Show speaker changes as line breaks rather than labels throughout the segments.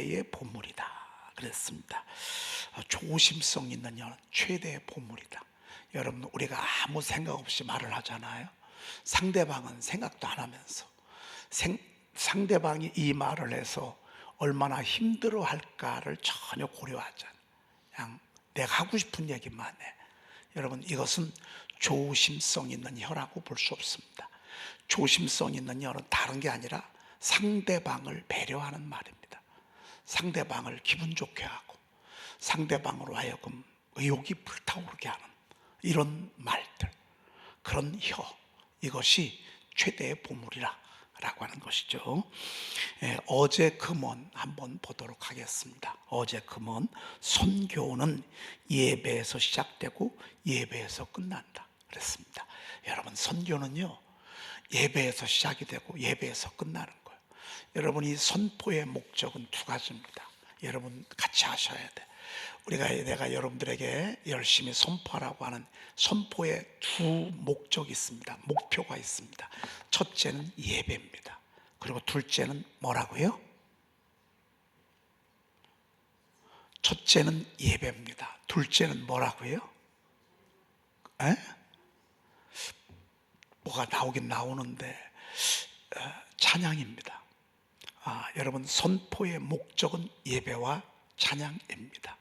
최대의 보물이다 그랬습니다. 조심성 있는 여는 최대의 보물이다. 여러분, 우리가 아무 생각 없이 말을 하잖아요. 상대방은 생각도 안 하면서 상대방이 이 말을 해서 얼마나 힘들어 할까를 전혀 고려하지 않아요. 그냥 내가 하고 싶은 얘기만 해. 여러분, 이것은 조심성 있는 혀라고 볼 수 없습니다. 조심성 있는 혀는 다른 게 아니라 상대방을 배려하는 말입니다. 상대방을 기분 좋게 하고 상대방으로 하여금 의욕이 불타오르게 하는 이런 말들, 그런 혀, 이것이 최대의 보물이라 라고 하는 것이죠. 어제 금원 한번 보도록 하겠습니다. 어제 금원, 선교는 예배에서 시작되고 예배에서 끝난다 그랬습니다. 여러분, 선교는요 예배에서 시작이 되고 예배에서 끝나는 거예요. 여러분, 이 선포의 목적은 두 가지입니다. 여러분 같이 하셔야 돼. 내가 여러분들에게 열심히 선포하라고 하는 선포의 두 목적이 있습니다. 목표가 있습니다. 첫째는 예배입니다. 그리고 둘째는 뭐라고요? 첫째는 예배입니다. 둘째는 뭐라고요? 뭐가 나오긴 나오는데 찬양입니다. 여러분, 선포의 목적은 예배와 찬양입니다.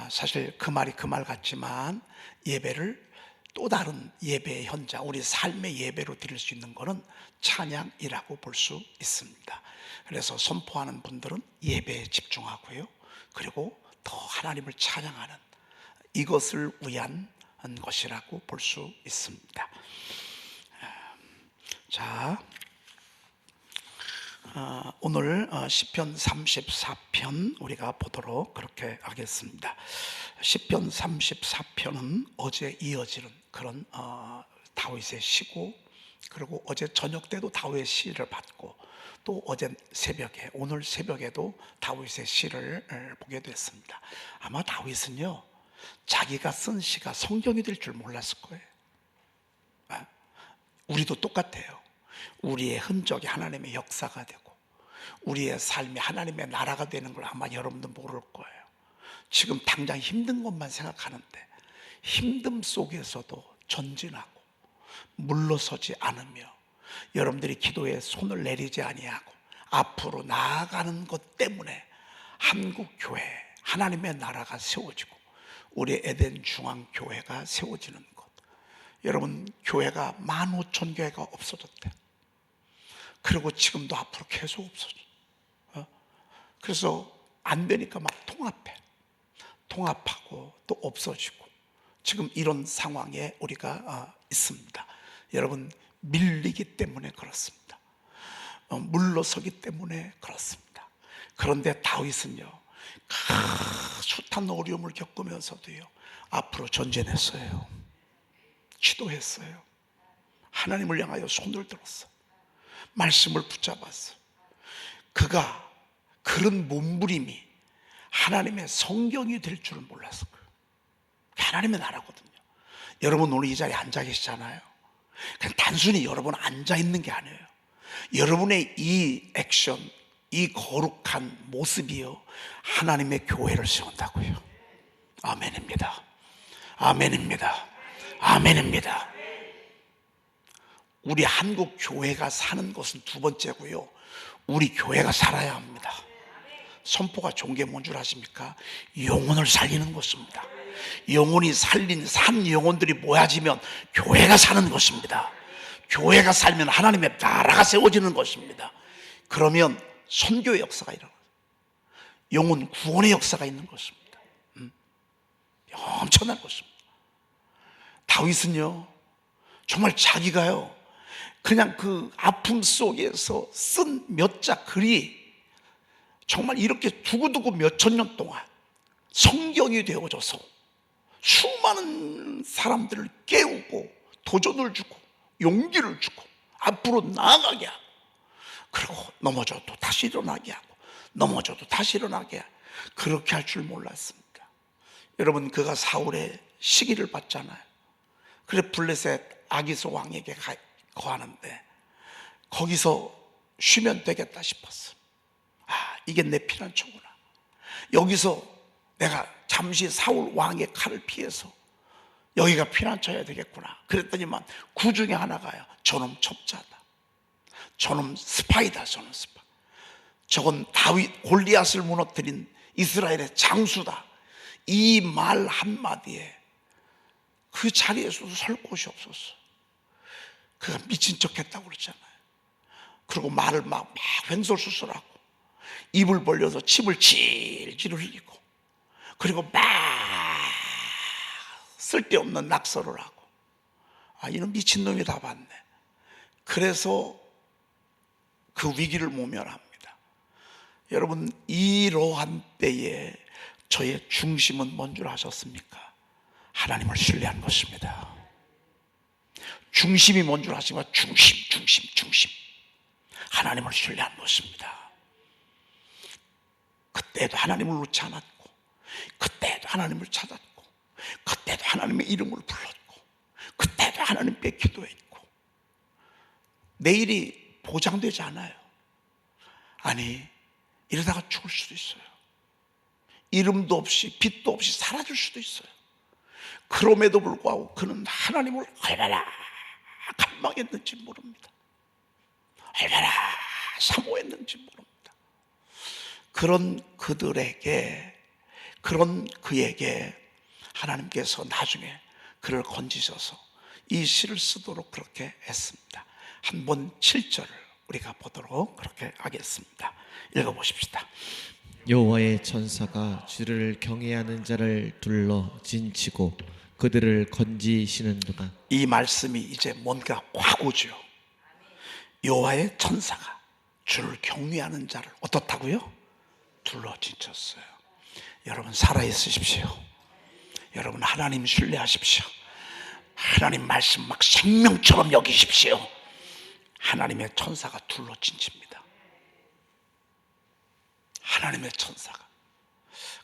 사실 그 말이 그 말 같지만 예배를 또 다른 예배의 현장, 우리 삶의 예배로 드릴 수 있는 것은 찬양이라고 볼 수 있습니다. 그래서 선포하는 분들은 예배에 집중하고요, 그리고 더 하나님을 찬양하는 이것을 위한 것이라고 볼 수 있습니다. 자, 오늘 시편 34편 우리가 보도록 그렇게 하겠습니다. 시편 34편은 어제 이어지는 그런 다윗의 시고, 그리고 어제 저녁 때도 다윗의 시를 받고 또 어제 새벽에, 오늘 새벽에도 다윗의 시를 보게 됐습니다. 아마 다윗은요 자기가 쓴 시가 성경이 될 줄 몰랐을 거예요. 우리도 똑같아요. 우리의 흔적이 하나님의 역사가 되고 우리의 삶이 하나님의 나라가 되는 걸 아마 여러분도 모를 거예요. 지금 당장 힘든 것만 생각하는데 힘듦 속에서도 전진하고 물러서지 않으며 여러분들이 기도에 손을 내리지 아니하고 앞으로 나아가는 것 때문에 한국교회, 하나님의 나라가 세워지고 우리 에덴 중앙교회가 세워지는 것. 여러분, 교회가 15,000교회가 없어졌대. 그리고 지금도 앞으로 계속 없어져. 그래서 안 되니까 막 통합하고 또 없어지고 지금 이런 상황에 우리가 있습니다. 여러분, 밀리기 때문에 그렇습니다. 물러서기 때문에 그렇습니다. 그런데 다윗은요 숱한 어려움을 겪으면서도요 앞으로 전진했어요. 기도했어요. 하나님을 향하여 손을 들었어요. 말씀을 붙잡았어요. 그가 그런 몸부림이 하나님의 성경이 될 줄은 몰랐을 거예요. 하나님의 나라거든요. 여러분 오늘 이 자리에 앉아 계시잖아요. 그냥 단순히 여러분 앉아 있는 게 아니에요. 여러분의 이 액션, 이 거룩한 모습이요 하나님의 교회를 세운다고요. 아멘입니다. 아멘입니다. 아멘입니다. 우리 한국 교회가 사는 것은 두 번째고요, 우리 교회가 살아야 합니다. 선포가 좋은 게 뭔 줄 아십니까? 영혼을 살리는 것입니다. 영혼이 살린 산 영혼들이 모여지면 교회가 사는 것입니다. 교회가 살면 하나님의 나라가 세워지는 것입니다. 그러면 선교의 역사가 일어나요. 영혼 구원의 역사가 있는 것입니다. 엄청난 것입니다. 다윗은요 정말 자기가요 그냥 그 아픔 속에서 쓴 몇 자 글이 정말 이렇게 두고두고 몇천 년 동안 성경이 되어져서 수많은 사람들을 깨우고 도전을 주고 용기를 주고 앞으로 나아가게 하고, 그리고 넘어져도 다시 일어나게 하고 넘어져도 다시 일어나게 하고, 그렇게 할 줄 몰랐습니다. 여러분, 그가 사울의 시기를 받잖아요. 그래 블레셋 아기스 왕에게 거하는데 거기서 쉬면 되겠다 싶었어요. 이게 내 피난처구나. 여기서 내가 잠시 사울 왕의 칼을 피해서 여기가 피난처야 되겠구나. 그랬더니만 그 중에 하나가요, 저놈 첩자다, 저놈 스파이다. 저놈 스파. 저건 다윗 골리앗을 무너뜨린 이스라엘의 장수다. 이 말 한마디에 그 자리에서도 설 곳이 없었어. 그가 미친 척 했다고 그랬잖아요. 그리고 말을 막 횡설수설하고 입을 벌려서 침을 질질 흘리고, 그리고 막 쓸데없는 낙서를 하고, 이런 미친놈이 다 봤네. 그래서 그 위기를 모면합니다. 여러분, 이러한 때에 저의 중심은 뭔 줄 아셨습니까? 하나님을 신뢰한 것입니다. 중심이 뭔 줄 아십니까? 중심. 하나님을 신뢰한 것입니다. 그때도 하나님을 놓지 않았고, 그때도 하나님을 찾았고, 그때도 하나님의 이름을 불렀고, 그때도 하나님께 기도했고. 내일이 보장되지 않아요. 아니, 이러다가 죽을 수도 있어요. 이름도 없이 빛도 없이 사라질 수도 있어요. 그럼에도 불구하고 그는 하나님을 얼마나 갈망했는지 모릅니다. 얼마나 사모했는지 모릅니다. 그런 그에게 하나님께서 나중에 그를 건지셔서 이 시를 쓰도록 그렇게 했습니다. 한번 7절을 우리가 보도록 그렇게 하겠습니다. 읽어보십시다.
여호와의 천사가 주를 경외하는 자를 둘러 진치고 그들을 건지시는도다.
이 말씀이 이제 뭔가 과거죠. 여호와의 천사가 주를 경외하는 자를 어떻다고요? 둘러 진쳤어요. 여러분, 살아있으십시오. 여러분, 하나님 신뢰하십시오. 하나님 말씀 막 생명처럼 여기십시오. 하나님의 천사가 둘러 진칩니다. 하나님의 천사가.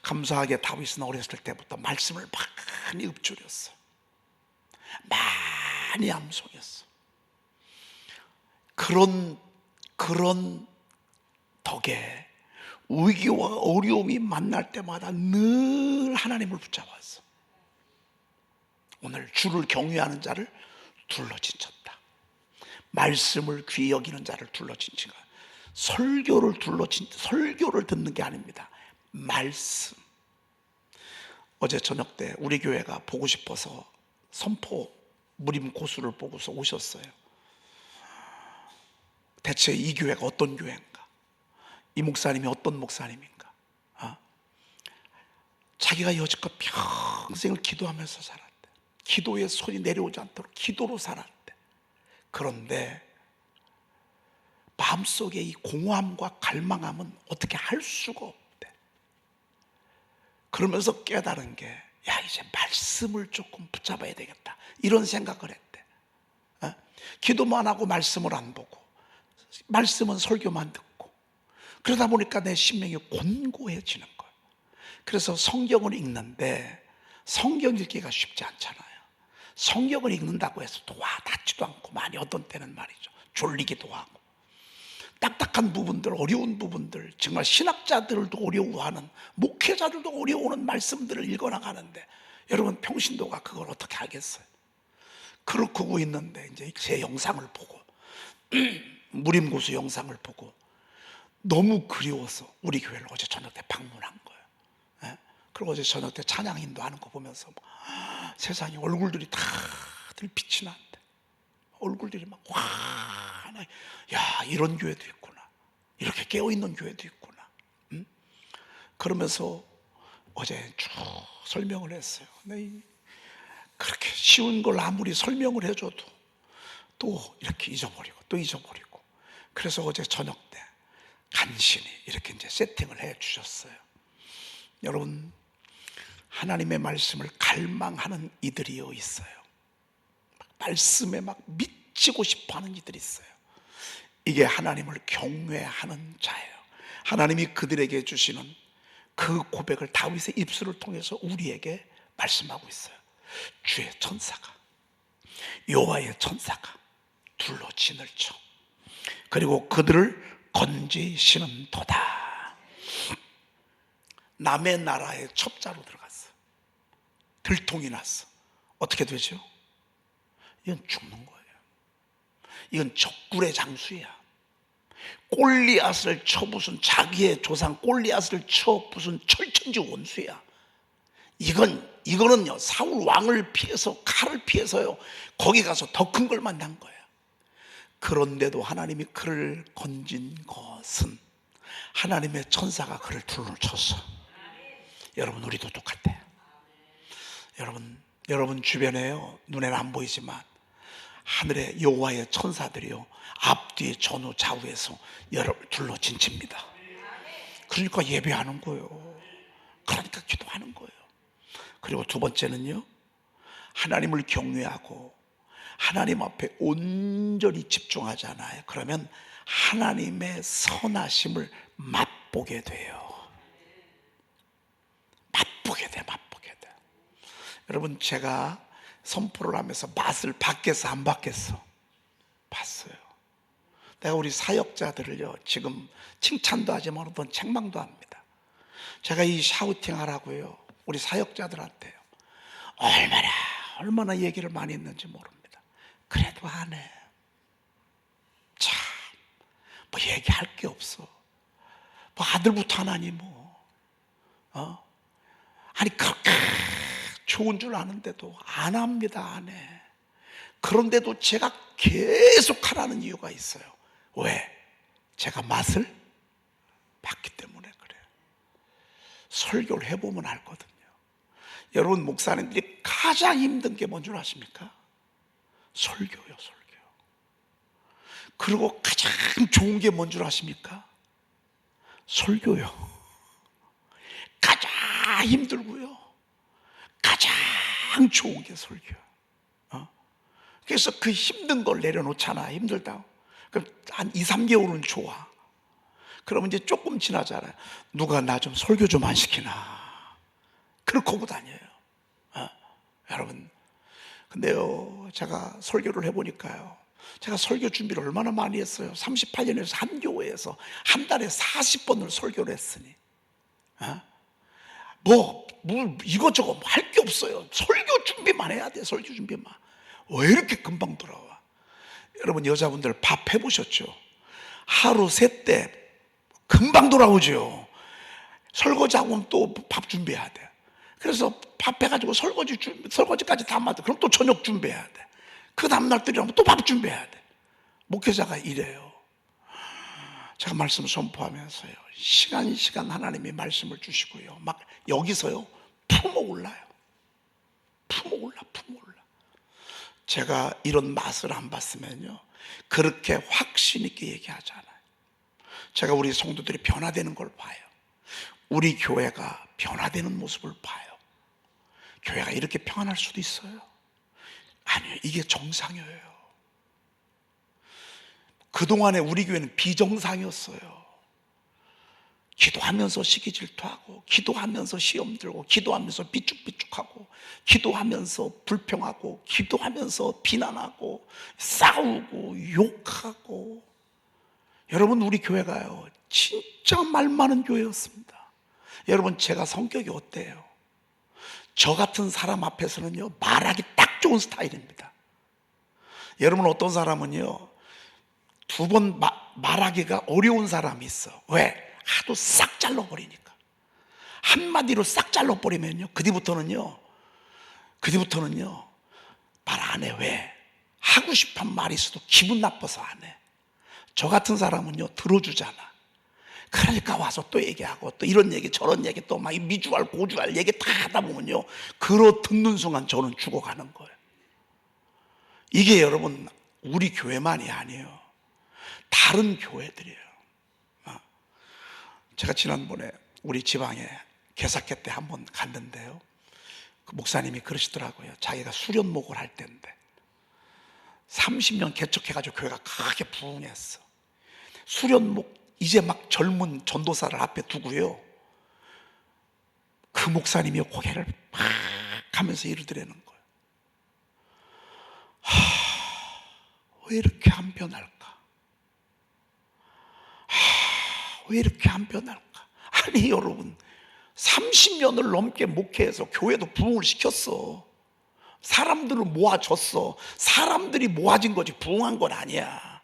감사하게 다윗은 어렸을 때부터 말씀을 많이 읊조렸어. 많이 암송했어. 그런 덕에 위기와 어려움이 만날 때마다 늘 하나님을 붙잡았어. 오늘 주를 경외하는 자를 둘러 진쳤다. 말씀을 귀히 여기는 자를 둘러 진친 거야. 설교를 듣는 게 아닙니다. 말씀. 어제 저녁 때 우리 교회가 보고 싶어서 선포 무림 고수를 보고서 오셨어요. 대체 이 교회가 어떤 교회인가? 이 목사님이 어떤 목사님인가? 자기가 여지껏 평생을 기도하면서 살았대. 기도의 손이 내려오지 않도록 기도로 살았대. 그런데 마음속에 이 공허함과 갈망함은 어떻게 할 수가 없대. 그러면서 깨달은 게, 이제 말씀을 조금 붙잡아야 되겠다, 이런 생각을 했대. 기도만 하고 말씀을 안 보고, 말씀은 설교만 듣고, 그러다 보니까 내 심령이 곤고해지는 거예요. 그래서 성경을 읽는데 성경 읽기가 쉽지 않잖아요. 성경을 읽는다고 해서 또 와닿지도 않고, 많이 어떤 때는 말이죠, 졸리기도 하고, 딱딱한 부분들, 어려운 부분들, 정말 신학자들도 어려워하는, 목회자들도 어려워하는 말씀들을 읽어나가는데, 여러분 평신도가 그걸 어떻게 하겠어요? 그러고 있는데 이제 제 영상을 보고 무림고수 영상을 보고 너무 그리워서 우리 교회를 어제 저녁 때 방문한 거예요. 그리고 어제 저녁 때 찬양 인도하는 거 보면서 세상에 얼굴들이 다들 빛이 난대. 얼굴들이 막 환하게, 이런 교회도 있구나, 이렇게 깨어있는 교회도 있구나. 그러면서 어제 쭉 설명을 했어요. 근데 그렇게 쉬운 걸 아무리 설명을 해줘도 또 이렇게 잊어버리고 또 잊어버리고, 그래서 어제 저녁 때 간신히 이렇게 이제 세팅을 해 주셨어요. 여러분, 하나님의 말씀을 갈망하는 이들이 있어요. 말씀에 막 미치고 싶어하는 이들이 있어요. 이게 하나님을 경외하는 자예요. 하나님이 그들에게 주시는 그 고백을 다윗의 입술을 통해서 우리에게 말씀하고 있어요. 주의 천사가, 여호와의 천사가 둘러 진을 쳐, 그리고 그들을 건지시는 도다. 남의 나라에 첩자로 들어갔어. 들통이 났어. 어떻게 되죠? 이건 죽는 거예요. 이건 적굴의 장수야. 골리앗을 쳐 부순, 자기의 조상 골리앗을 쳐 부순 철천지 원수야. 이거는요, 사울 왕을 피해서, 칼을 피해서요, 거기 가서 더 큰 걸 만난 거야. 그런데도 하나님이 그를 건진 것은 하나님의 천사가 그를 둘러 쳤어. 여러분, 우리도 똑같아요. 여러분 주변에요, 눈에는 안 보이지만 하늘의 여호와의 천사들이요, 앞뒤 전후 좌우에서 여러분 둘러 진칩니다. 그러니까 예배하는 거예요. 그러니까 기도하는 거예요. 그리고 두 번째는요, 하나님을 경외하고 하나님 앞에 온전히 집중하잖아요. 그러면 하나님의 선하심을 맛보게 돼요. 맛보게 돼. 여러분, 제가 선포를 하면서 맛을 봤겠어, 안 봤겠어? 봤어요. 내가 우리 사역자들을요, 지금 칭찬도 하지만 어떤 책망도 합니다. 제가 이 샤우팅 하라고요, 우리 사역자들한테요, 얼마나 얘기를 많이 했는지 모릅니다. 그래도 안 해. 참, 뭐 얘기할 게 없어. 뭐 아들부터 하나니 아니 그렇게 좋은 줄 아는데도 안 합니다. 안 해. 그런데도 제가 계속 하라는 이유가 있어요. 왜? 제가 맛을 봤기 때문에 그래요. 설교를 해보면 알거든요. 여러분, 목사님들이 가장 힘든 게 뭔 줄 아십니까? 설교요, 설교. 그리고 가장 좋은 게 뭔 줄 아십니까? 설교요. 가장 힘들고요, 가장 좋은 게 설교야. 그래서 그 힘든 걸 내려놓잖아. 힘들다고. 그럼 한 2, 3개월은 좋아. 그러면 이제 조금 지나잖아요. 누가 나 좀 설교 좀 안 시키나. 그렇게 하고 다녀요. 여러분, 근데요, 제가 설교를 해보니까요, 제가 설교 준비를 얼마나 많이 했어요. 38년에서 한 교회에서 한 달에 40번을 설교를 했으니 뭐 이것저것 할 게 없어요. 설교 준비만 해야 돼. 설교 준비만. 왜 이렇게 금방 돌아와? 여러분, 여자분들 밥 해보셨죠? 하루 세 때 금방 돌아오죠. 설거지하고 하면 또 밥 준비해야 돼. 그래서 밥 해가지고 설거지까지 다 맞아. 그럼 또 저녁 준비해야 돼. 그 다음날 들이라면 또 밥 준비해야 돼. 목회자가 이래요. 제가 말씀 선포하면서요, 시간 하나님이 말씀을 주시고요, 막 여기서요 품어올라요. 품어올라. 제가 이런 맛을 안 봤으면요, 그렇게 확신 있게 얘기하지 않아요. 제가 우리 성도들이 변화되는 걸 봐요. 우리 교회가 변화되는 모습을 봐요. 교회가 이렇게 평안할 수도 있어요? 아니요, 이게 정상이에요. 그동안에 우리 교회는 비정상이었어요. 기도하면서 시기 질투하고, 기도하면서 시험 들고, 기도하면서 삐죽삐죽하고, 기도하면서 불평하고, 기도하면서 비난하고, 싸우고, 욕하고. 여러분, 우리 교회가요, 진짜 말 많은 교회였습니다. 여러분, 제가 성격이 어때요? 저 같은 사람 앞에서는요, 말하기 딱 좋은 스타일입니다. 여러분, 어떤 사람은요, 두 번 말하기가 어려운 사람이 있어. 왜? 하도 싹 잘라버리니까. 한마디로 싹 잘라버리면요, 그 뒤부터는요 말 안 해. 왜? 하고 싶은 말이 있어도 기분 나빠서 안 해. 저 같은 사람은요, 들어주잖아. 그러니까 와서 또 얘기하고, 또 이런 얘기 저런 얘기, 또 막 미주알 고주알 얘기 다 하다 보면요, 듣는 순간 저는 죽어가는 거예요. 이게 여러분, 우리 교회만이 아니에요. 다른 교회들이에요. 제가 지난번에 우리 지방에 개사회 때 한번 갔는데요, 그 목사님이 그러시더라고요. 자기가 수련목을 할 때인데 30년 개척해가지고 교회가 크게 부흥했어. 수련목 이제 막 젊은 전도사를 앞에 두고요, 그 목사님이 고개를 막 하면서 이러더라는 거예요. 왜 이렇게 안 변할까? 왜 이렇게 안 변할까? 아니 여러분, 30년을 넘게 목회해서 교회도 부흥을 시켰어. 사람들을 모아줬어. 사람들이 모아진 거지 부흥한 건 아니야.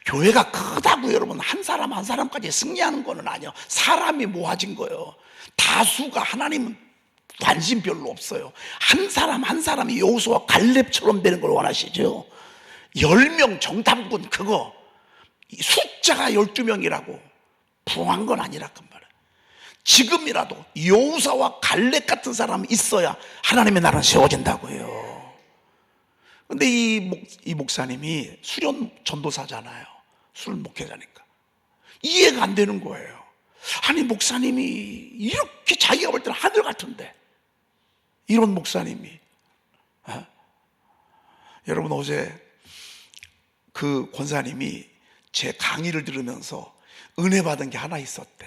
교회가 크다고 여러분 한 사람 한 사람까지 승리하는 건 아니야. 사람이 모아진 거예요. 다수가 하나님은 관심 별로 없어요. 한 사람 한 사람이 여호수아 갈렙처럼 되는 걸 원하시죠. 10명 정탐꾼 그거 숫자가 12명이라고 부흥한 건 아니라 그 말이에요. 지금이라도 여호수아와 갈렙 같은 사람이 있어야 하나님의 나라는 세워진다고요. 근데 이 목사님이 수련 전도사잖아요. 술 목회자니까 이해가 안 되는 거예요. 아니 목사님이 이렇게 자기가 볼 때는 하늘 같은데 이런 목사님이 여러분 어제 그 권사님이 제 강의를 들으면서 은혜 받은 게 하나 있었대.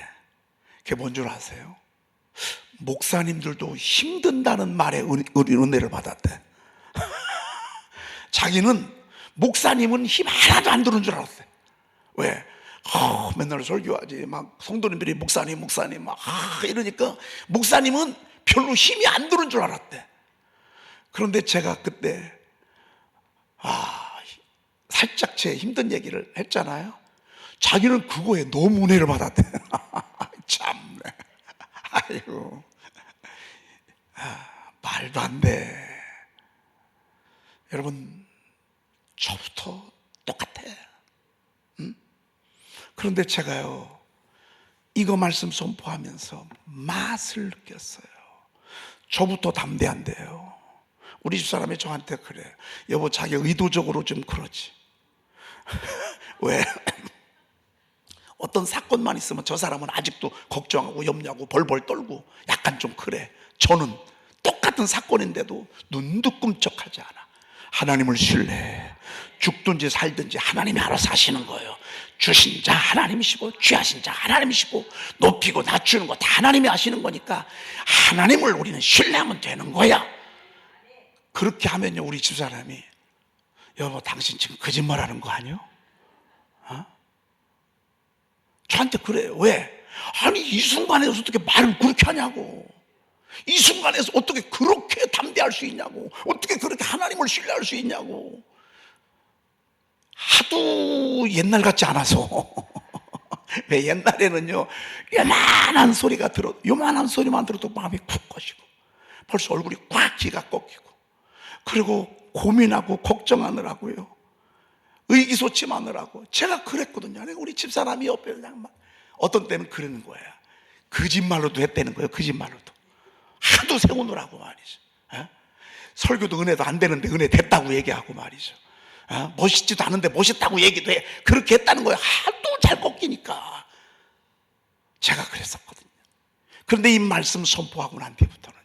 그게 뭔 줄 아세요? 목사님들도 힘든다는 말에 은혜를 받았대. 자기는 목사님은 힘 하나도 안 드는 줄 알았대. 왜? 맨날 설교하지 막 성도님들이 목사님 막 이러니까 목사님은 별로 힘이 안 드는 줄 알았대. 그런데 제가 그때 살짝 제 힘든 얘기를 했잖아요. 자기는 그거에 너무 은혜를 받았대. 참네. 아이고 말도 안 돼. 여러분 저부터 똑같아. 그런데 제가요 이거 말씀 선포하면서 맛을 느꼈어요. 저부터 담대한데요. 우리 집사람이 저한테 그래. 여보 자기 의도적으로 좀 그러지. 왜? 어떤 사건만 있으면 저 사람은 아직도 걱정하고 염려하고 벌벌 떨고 약간 좀 그래. 저는 똑같은 사건인데도 눈도 끔찍하지 않아. 하나님을 신뢰해. 죽든지 살든지 하나님이 알아서 하시는 거예요. 주신 자 하나님이시고 취하신 자 하나님이시고 높이고 낮추는 거 다 하나님이 하시는 거니까 하나님을 우리는 신뢰하면 되는 거야. 그렇게 하면요 우리 집사람이 여보 당신 지금 거짓말하는 거 아니요? 저한테 그래요. 왜? 아니 이 순간에서 어떻게 말을 그렇게 하냐고. 이 순간에서 어떻게 그렇게 담대할 수 있냐고. 어떻게 그렇게 하나님을 신뢰할 수 있냐고. 하도 옛날 같지 않아서. 왜 옛날에는요 요만한 소리만 들어도 마음이 쿡 꺼지고 벌써 얼굴이 꽉 기가 꺾이고 그리고 고민하고 걱정하느라고요 의기소침하느라고 제가 그랬거든요. 우리 집사람이 옆에 그냥 막 어떤 때는 그러는 거야. 거짓말로도 했다는 거예요. 거짓말로도 하도 세우느라고 말이죠. 설교도 은혜도 안 되는데 은혜 됐다고 얘기하고 말이죠. 멋있지도 않은데 멋있다고 얘기도 해. 그렇게 했다는 거예요. 하도 잘 꺾이니까. 제가 그랬었거든요. 그런데 이 말씀 선포하고 난 뒤부터는요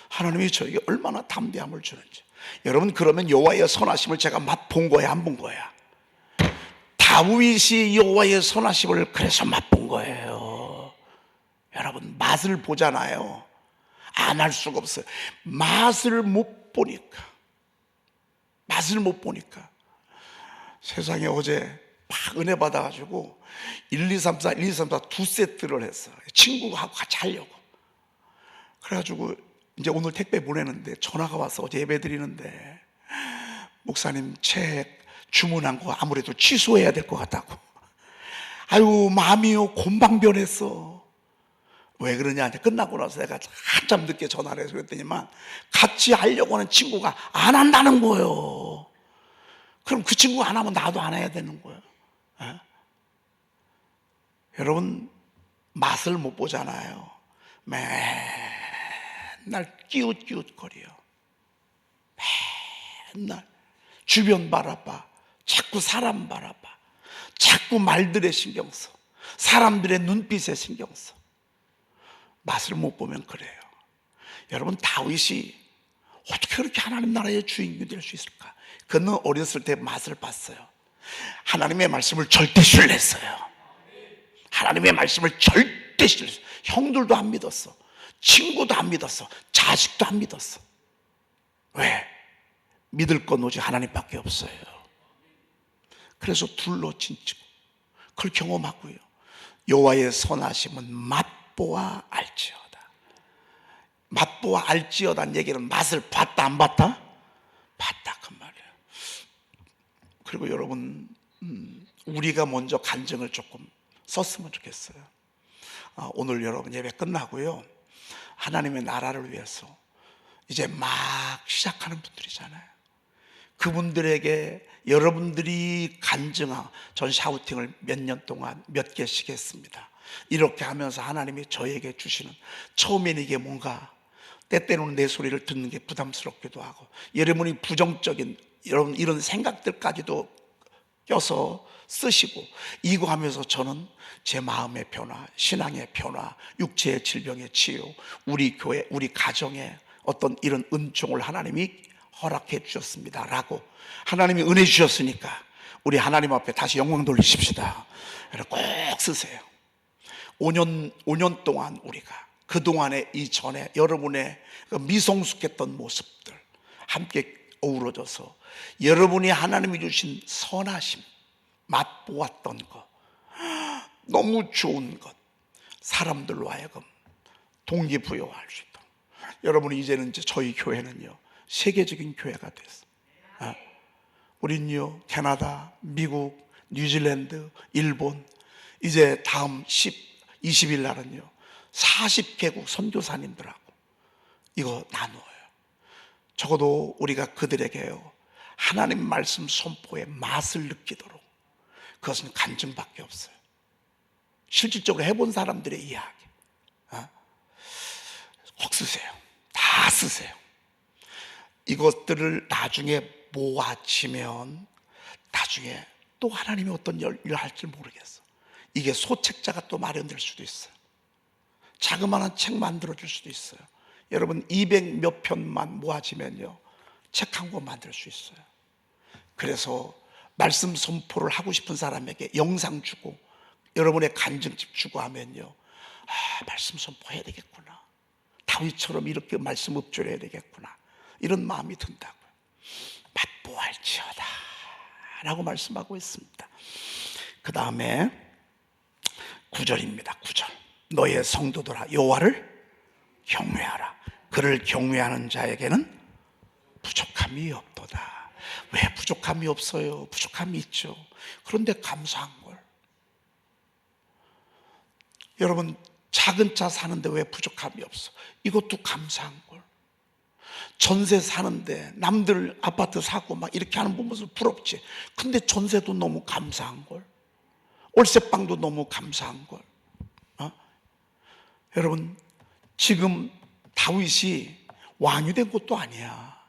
하나님이 저에게 얼마나 담대함을 주는지. 여러분 그러면 여호와의 선하심을 제가 맛본 거야 안 본 거야? 다윗이 여호와의 선하심을 그래서 맛본 거예요. 여러분 맛을 보잖아요. 안 할 수가 없어요. 맛을 못 보니까 세상에 어제 막 은혜 받아가지고 1, 2, 3, 4 두 세트를 했어. 친구하고 같이 하려고. 그래가지고 이제 오늘 택배 보내는데 전화가 와서 어제 예배 드리는데 목사님 책 주문한 거 아무래도 취소해야 될 것 같다고. 아유 마음이요 곰방 변했어. 왜 그러냐 끝나고 나서 내가 한참 늦게 전화를 해서 그랬더니만 같이 하려고 하는 친구가 안 한다는 거예요. 그럼 그 친구가 안 하면 나도 안 해야 되는 거예요. 여러분 맛을 못 보잖아요. 맨날 끼웃끼웃거려요. 맨날 주변 바라봐. 자꾸 사람 바라봐. 자꾸 말들에 신경 써. 사람들의 눈빛에 신경 써. 맛을 못 보면 그래요. 여러분 다윗이 어떻게 그렇게 하나님 나라의 주인공이 될 수 있을까? 그는 어렸을 때 맛을 봤어요. 하나님의 말씀을 절대 신뢰했어요. 하나님의 말씀을 절대 신뢰했어요. 형들도 안 믿었어. 친구도 안 믿었어. 자식도 안 믿었어. 왜? 믿을 건 오직 하나님밖에 없어요. 그래서 둘러 진치고 그걸 경험하고요. 여호와의 선하심은 맛보고 맛보아 알지어다. 맛보아 알지어다는 얘기는 맛을 봤다 안 봤다? 봤다 그 말이에요. 그리고 여러분, 우리가 먼저 간증을 조금 썼으면 좋겠어요. 오늘 여러분 예배 끝나고요, 하나님의 나라를 위해서 이제 막 시작하는 분들이잖아요. 그분들에게 여러분들이 간증한, 전 샤우팅을 몇 년 동안 몇 개씩 했습니다. 이렇게 하면서 하나님이 저에게 주시는, 처음에는 이게 뭔가 때때로는 내 소리를 듣는 게 부담스럽기도 하고, 여러분이 부정적인 여러분 이런 생각들까지도 껴서 쓰시고, 이거 하면서 저는 제 마음의 변화, 신앙의 변화, 육체의 질병의 치유, 우리 교회, 우리 가정에 어떤 이런 은총을 하나님이 허락해 주셨습니다 라고, 하나님이 은혜 주셨으니까 우리 하나님 앞에 다시 영광 돌리십시다. 꼭 쓰세요. 5년 동안 우리가 그동안에, 이전에 여러분의 그 미성숙했던 모습들 함께 어우러져서 여러분이 하나님이 주신 선하심, 맛보았던 것, 너무 좋은 것, 사람들로 하여금 동기부여할 수 있도록. 여러분이 이제는 저희 교회는요, 세계적인 교회가 됐어요. 우린요, 캐나다, 미국, 뉴질랜드, 일본, 이제 다음 20일 날은요 40개국 선교사님들하고 이거 나누어요. 적어도 우리가 그들에게요, 하나님 말씀 선포의 맛을 느끼도록, 그것은 간증밖에 없어요. 실질적으로 해본 사람들의 이야기. 꼭 쓰세요. 다 쓰세요. 이것들을 나중에 모아지면 나중에 또 하나님이 어떤 일을 할지 모르겠어. 이게 소책자가 또 마련될 수도 있어요. 자그마한 책 만들어줄 수도 있어요. 여러분 200 몇 편만 모아지면요, 책 한 권 만들 수 있어요. 그래서 말씀 선포를 하고 싶은 사람에게 영상 주고 여러분의 간증집 주고 하면요, 말씀 선포해야 되겠구나, 다윗처럼 이렇게 말씀 읊조려야 되겠구나, 이런 마음이 든다고요. 맛보알지어다 라고 말씀하고 있습니다. 그 다음에 9절입니다. 9절. 너의 성도들아 여호와를 경외하라. 그를 경외하는 자에게는 부족함이 없도다. 왜 부족함이 없어요? 부족함이 있죠. 그런데 감사한 걸. 여러분 작은 차 사는데 왜 부족함이 없어? 이것도 감사한 걸. 전세 사는데 남들 아파트 사고 막 이렇게 하는 보면서 부럽지. 근데 전세도 너무 감사한 걸. 월세방도 너무 감사한 걸. 여러분 지금 다윗이 왕이 된 것도 아니야.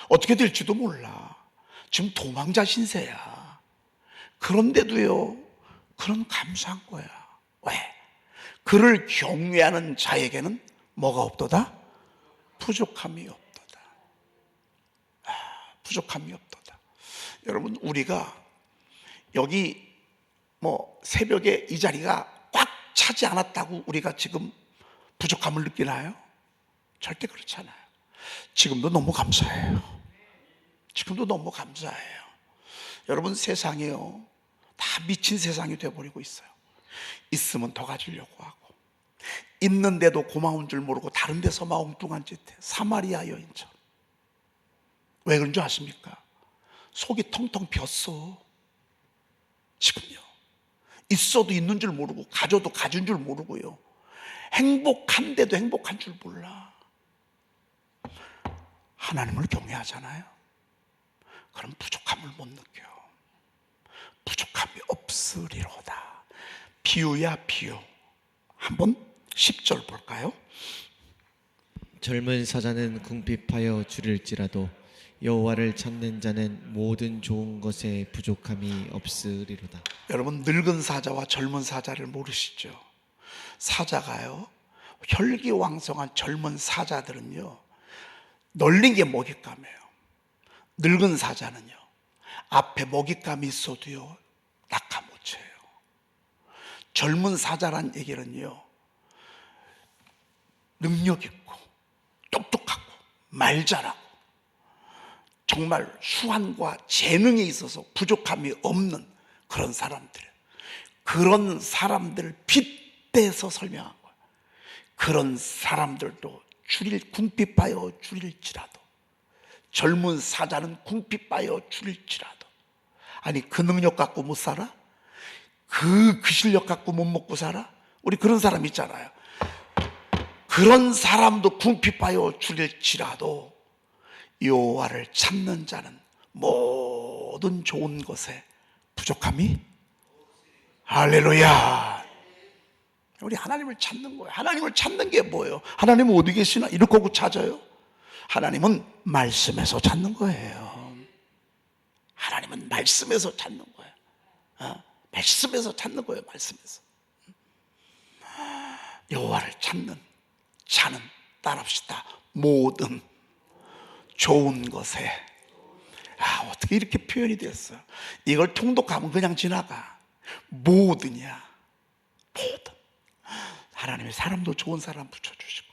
어떻게 될지도 몰라. 지금 도망자 신세야. 그런데도요, 그런 감사한 거야. 왜? 그를 경외하는 자에게는 뭐가 없도다? 부족함이 없도다. 부족함이 없도다. 여러분 우리가 여기 새벽에 이 자리가 꽉 차지 않았다고 우리가 지금 부족함을 느끼나요? 절대 그렇지 않아요. 지금도 너무 감사해요. 지금도 너무 감사해요. 여러분 세상이요, 다 미친 세상이 돼버리고 있어요. 있으면 더 가지려고 하고, 있는데도 고마운 줄 모르고 다른 데서만 엉뚱한 짓 해. 사마리아 여인처럼. 왜 그런 줄 아십니까? 속이 텅텅 비었어. 지금요, 있어도 있는 줄 모르고 가져도 가진 줄 모르고요, 행복한데도 행복한 줄 몰라. 하나님을 경외하잖아요. 그럼 부족함을 못 느껴. 부족함이 없으리로다. 비유야 비유. 한번 10절 볼까요?
젊은 사자는 궁핍하여 줄일지라도 여호와를 찾는 자는 모든 좋은 것에 부족함이 없으리로다.
여러분 늙은 사자와 젊은 사자를 모르시죠? 사자가요, 혈기왕성한 젊은 사자들은요 널린 게 먹잇감이에요. 늙은 사자는요 앞에 먹잇감이 있어도요 낙하모체예요. 젊은 사자란 얘기는요 능력 있고 똑똑하고 말 잘하고 정말 수완과 재능에 있어서 부족함이 없는 그런 사람들, 그런 사람들을 빗대서 설명한 거예요. 그런 사람들도 궁핍하여 줄일지라도, 젊은 사자는 궁핍하여 줄일지라도, 아니 그 능력 갖고 못 살아? 그 실력 갖고 못 먹고 살아? 우리 그런 사람 있잖아요. 그런 사람도 궁핍하여 줄일지라도 여호와를 찾는 자는 모든 좋은 것에 부족함이, 할렐루야. 우리 하나님을 찾는 거예요. 하나님을 찾는 게 뭐예요? 하나님은 어디 계시나? 이렇게 하고 찾아요? 하나님은 말씀에서 찾는 거예요. 하나님은 말씀에서 찾는 거예요. 말씀에서 찾는 거예요. 말씀에서. 여호와를 찾는 자는, 따라합시다, 모든 좋은 것에. 어떻게 이렇게 표현이 됐어요? 이걸 통독하면 그냥 지나가. 모든이야. 모든. 하나님이 사람도 좋은 사람 붙여주시고,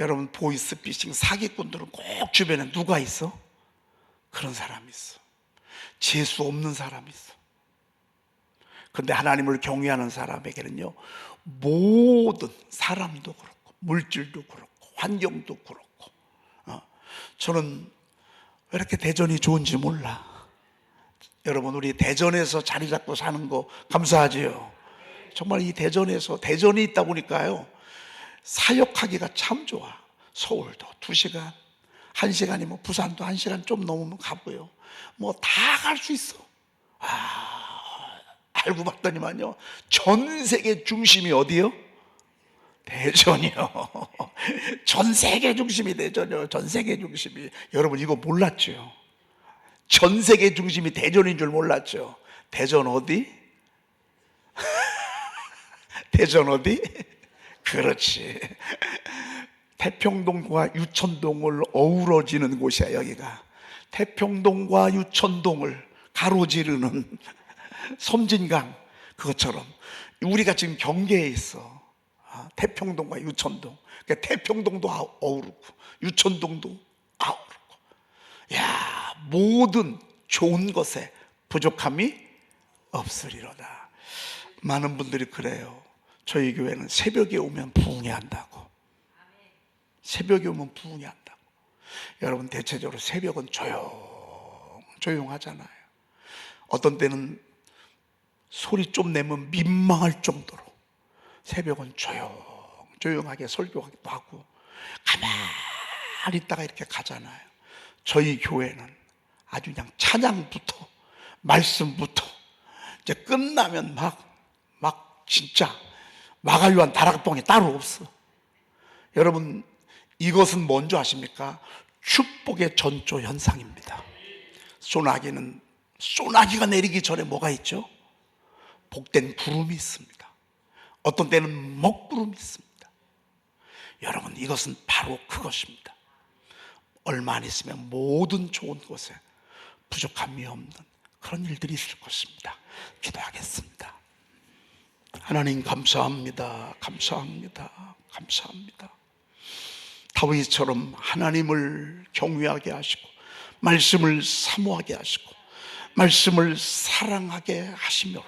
여러분 보이스피싱 사기꾼들은 꼭 주변에 누가 있어? 그런 사람이 있어. 재수 없는 사람이 있어. 근데 하나님을 경외하는 사람에게는요, 모든, 사람도 그렇고 물질도 그렇고 환경도 그렇고. 저는 왜 이렇게 대전이 좋은지 몰라. 여러분, 우리 대전에서 자리 잡고 사는 거 감사하지요. 정말 이 대전이 있다 보니까요, 사역하기가 참 좋아. 서울도 2시간, 1시간이면 부산도 1시간 좀 넘으면 가고요. 뭐 다 갈 수 있어. 알고 봤더니만요, 전 세계 중심이 어디요? 대전이요. 전 세계 중심이 대전이요. 전 세계 중심이. 여러분 이거 몰랐죠? 전 세계 중심이 대전인 줄 몰랐죠? 대전 어디? 대전 어디? 그렇지. 태평동과 유천동을 어우러지는 곳이야, 여기가. 태평동과 유천동을 가로지르는 섬진강, 그것처럼 우리가 지금 경계에 있어. 태평동과 유천동. 그러니까 태평동도 어우르고 유천동도 아우르고. 야, 모든 좋은 것에 부족함이 없으리로다. 많은 분들이 그래요. 저희 교회는 새벽에 오면 부흥회 한다고. 새벽에 오면 부흥회 한다고. 여러분, 대체적으로 새벽은 조용하잖아요. 어떤 때는 소리 좀 내면 민망할 정도로 새벽은 조용하게 설교하기도 하고, 가만히 있다가 이렇게 가잖아요. 저희 교회는 아주 그냥 찬양부터 말씀부터 이제 끝나면 막 진짜 마갈류한 다락방이 따로 없어. 여러분, 이것은 뭔지 아십니까? 축복의 전조 현상입니다. 소나기가 내리기 전에 뭐가 있죠? 복된 구름이 있습니다. 어떤 때는 먹구름이 있습니다. 여러분, 이것은 바로 그것입니다. 얼마 안 있으면 모든 좋은 것에 부족함이 없는 그런 일들이 있을 것입니다. 기도하겠습니다. 하나님, 감사합니다. 감사합니다. 감사합니다. 다윗처럼 하나님을 경외하게 하시고 말씀을 사모하게 하시고 말씀을 사랑하게 하시므로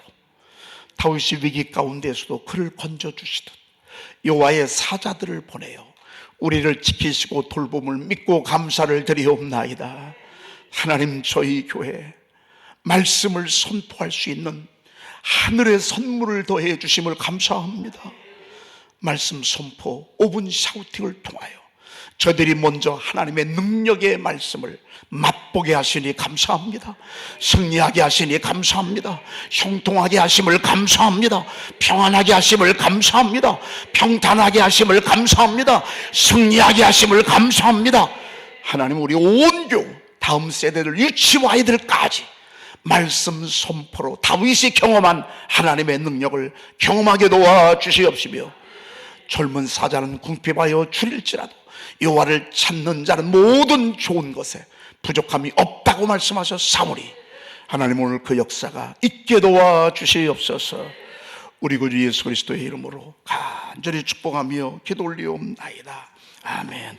다윗이 위기 가운데에서도 그를 건져주시듯 여호와의 사자들을 보내어 우리를 지키시고 돌봄을 믿고 감사를 드리옵나이다. 하나님, 저희 교회 말씀을 선포할 수 있는 하늘의 선물을 더해 주심을 감사합니다. 말씀 선포 5분 샤우팅을 통하여 저들이 먼저 하나님의 능력의 말씀을 맛보게 하시니 감사합니다. 승리하게 하시니 감사합니다. 형통하게 하심을 감사합니다. 평안하게 하심을 감사합니다. 평탄하게 하심을 감사합니다. 승리하게 하심을 감사합니다. 하나님, 우리 온 교우 다음 세대들, 유치부 아이들까지 말씀 선포로 다윗이 경험한 하나님의 능력을 경험하게 도와주시옵시며, 젊은 사자는 궁핍하여 줄일지라도 여호와를 찾는 자는 모든 좋은 것에 부족함이 없다고 말씀하셨사오니 하나님, 오늘 그 역사가 있게 도와주시옵소서. 우리 구주 예수 그리스도의 이름으로 간절히 축복하며 기도 올리옵나이다. 아멘.